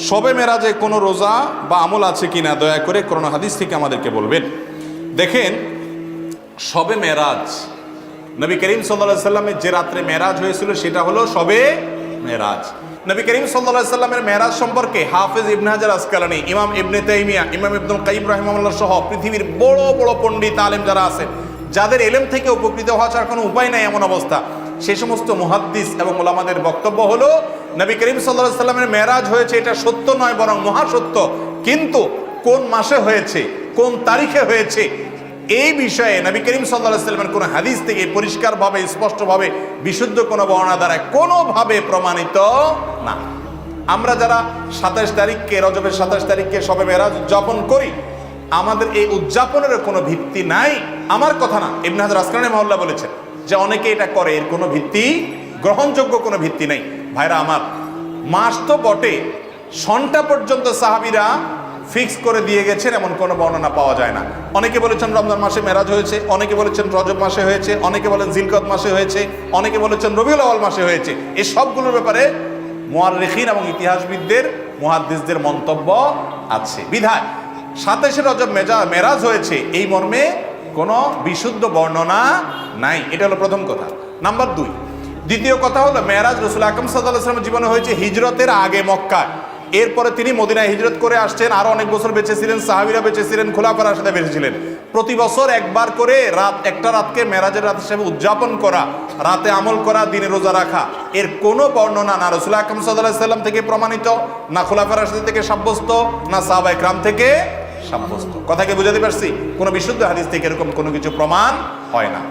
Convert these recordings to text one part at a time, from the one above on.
শবে মেরাজে কোনো রোজা বা আমল আছে কিনা দয়া করে কোরআন হাদিস থেকে আমাদেরকে বলবেন। দেখেন, শবে মেরাজ, নবী করিম সাল্লাল্লাহু আলাইহি সাল্লামের যে রাত্রে মেরাজ হয়েছিল সেটা হলো শবে মেরাজ। নবী করিম সাল্লাল্লাহু আলাইহি সাল্লামের মেরাজ সম্পর্কে হাফেজ ইবনে হাজার আসকালানী, ইমাম ইবনে তাইমিয়া, ইমাম ইবনুল কাইয়িম রাহিমাহুল্লাহ সহ পৃথিবীর বড় বড় পণ্ডিত আলেম যারা আছেন, যাদের ইলম থেকে উপকৃত হওয়া ছাড়া কোনো উপায় নাই এমন অবস্থা, সে সমস্ত মুহাদ্দিস এবং উলামাদের বক্তব্য হলো নবী করিম সাল্লাল্লাহু আলাইহি সাল্লামের মেরাজ হয়েছে এটা সত্য নয় বরং মহাসত্য, কিন্তু কোন মাসে হয়েছে, কোন তারিখে হয়েছে, এই বিষয়ে নবী করিম সাল্লাল্লাহু আলাইহি সাল্লামের কোনো হাদিস থেকে পরিষ্কারভাবে স্পষ্টভাবে বিশুদ্ধ কোনো বর্ণনা দ্বারা কোনোভাবে প্রমাণিত না। আমরা যারা 27 তারিখকে, রজবের 27 তারিখকে শবে মেরাজ উদযাপন করি, আমাদের এই উদযাপনের কোনো ভিত্তি নাই। আমার কথা না, ইবনে হাজার আসকালানী রাহিমাহুল্লাহ বলেছেন যে অনেকে এটা করে, এর কোনো ভিত্তি, গ্রহণযোগ্য কোনো ভিত্তি নেই। ভাইরা আমার, মাস তো বটে, সনটা পর্যন্ত সাহাবীরা ফিক্স করে দিয়ে গেছেন এমন কোনো বর্ণনা পাওয়া যায় না। অনেকে বলেছেন রমজান মাসে মেরাজ হয়েছে, অনেকে বলেছেন রজব মাসে হয়েছে, অনেকে বলেন জিলকদ মাসে হয়েছে, অনেকে বলেছেন রবিউল আউয়াল মাসে হয়েছে। এই সবগুলোর ব্যাপারে মুআররিখিন এবং ইতিহাসবিদদের, মুহাদ্দিসদের মন্তব্য আছে। বিধায় 27 রজব মেরাজ হয়েছে এই মর্মে কোনো বিশুদ্ধ বর্ণনা নাই। এটা হলো প্রথম কথা। নাম্বার 2, দ্বিতীয় কথা হলো মেরাজ রাসূল আকরাম সাল্লাল্লাহু আলাইহি ওয়াসাল্লামের জীবনে হয়েছে হিজরতের আগে মক্কায়। এরপরে তিনি মদিনায় হিজরত করে আসছেন, আরো অনেক বছর বেঁচে ছিলেন, সাহাবীরা বেঁচে ছিলেন, খোলাফার সাথে বেঁচে ছিলেন। প্রতি বছর একবার করে একটা রাতকে মেরাজের রাত হিসেবে উদযাপন করা, রাতে আমল করা, দিনে রোজা রাখা, এর কোনো বর্ণনা না রাসূল আকরাম সাল্লাল্লাহু আলাইহি ওয়াসাল্লাম থেকে প্রমাণিত, না খোলাফার সাথে থেকে সাব্যস্ত, না সাহাবায়ে কেরাম থেকে সাব্যস্ত। কথাকে বুঝাতে পারছি? কোনো বিশুদ্ধ হাদিস থেকে এরকম কোনো কিছু প্রমাণ হয় না।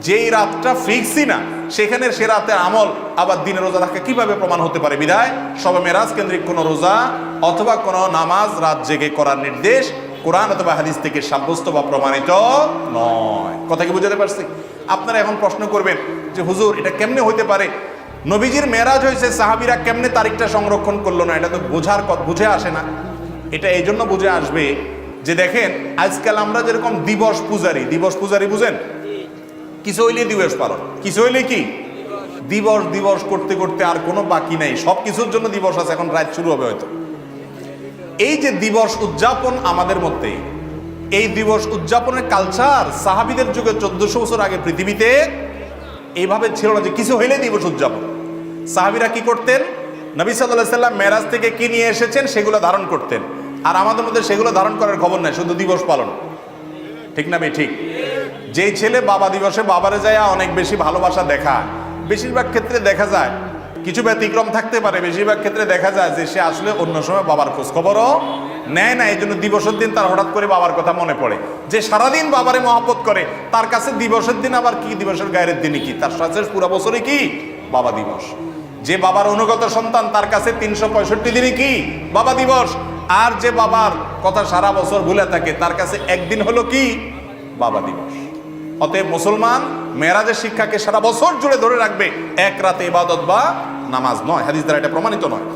যেই রাতটা ফিক্সই না, সেখানে সে রাতে আমল আবার দিনে রোজা রাখা কিভাবে প্রমাণ হতে পারে? বিধায় শবে মেরাজ কেন্দ্রিক কোনো রোজা অথবা কোনো নামাজ রাত জেগে করার নির্দেশ কোরআন অথবা হাদিস থেকে সাব্যস্ত বা প্রমাণিত নয়। কথা কি বুঝাতে পারছি? আপনারা এখন প্রশ্ন করবেন যে হুজুর এটা কেমনে হইতে পারে? নবীজির মেরাজ হয়েছে, সাহাবীরা কেমনে তারিখটা সংরক্ষণ করলো না? এটা তো বুঝে আসে না। এটা এই জন্য বুঝে আসবে যে দেখেন, আজকাল আমরা যেরকম দিবস পূজারি বুঝেন, কিছু হইলে দিবস পালন, কিছু হইলে কি দিবস করতে করতে আর কোনো বাকি নাই, সব কিছুর জন্য দিবস আছে। এখন রাত শুরু হবে হয়তো। এই যে দিবস উদযাপন আমাদের মধ্যে, এই দিবস উদযাপনের কালচার সাহাবীদের যুগে 1400 বছর আগে পৃথিবীতে এইভাবে ছিল না যে কিছু হইলে দিবস উদযাপন। সাহাবীরা কি করতেন? নবী সাল্লাল্লাহু আলাইহি সাল্লাম মেরাজ থেকে কি নিয়ে এসেছেন সেগুলো ধারণ করতেন, আর আমাদের মধ্যে সেগুলো ধারণ করার খবর নাই, শুধু দিবস পালন। ঠিক না? ঠিক। যেই ছেলে বাবা দিবসে বাবারে যায় অনেক বেশি ভালোবাসা দেখা, বেশিরভাগ ক্ষেত্রে দেখা যায়, কিছু ব্যতিক্রম থাকতে পারে, বেশিরভাগ ক্ষেত্রে দেখা যায় যে সে আসলে অন্য সময় বাবার খোঁজ খবরও নেয় না। এই জন্য দিবসের দিন তার হঠাৎ করে বাবার কথা মনে পড়ে। যে সারাদিন বাবারে মহব্বত করে, তার কাছে দিবসের দিন আবার কি, দিবসের গায়ের দিনই কি, তার সাথে পুরো বছরই কি বাবা দিবস। যে বাবার অনুগত সন্তান, তার কাছে 365 দিনই কি বাবা দিবস। আর যে বাবার কথা সারা বছর ভুলে থাকে, তার কাছে একদিন হলো কি বাবা দিবস। অতএব মুসলমান মেরাজের শিক্ষাকে সারা বছর জুড়ে ধরে রাখবে, এক রাতে ইবাদত বা নামাজ নয়। হাদিস দ্বারা এটা প্রমাণিত নয়।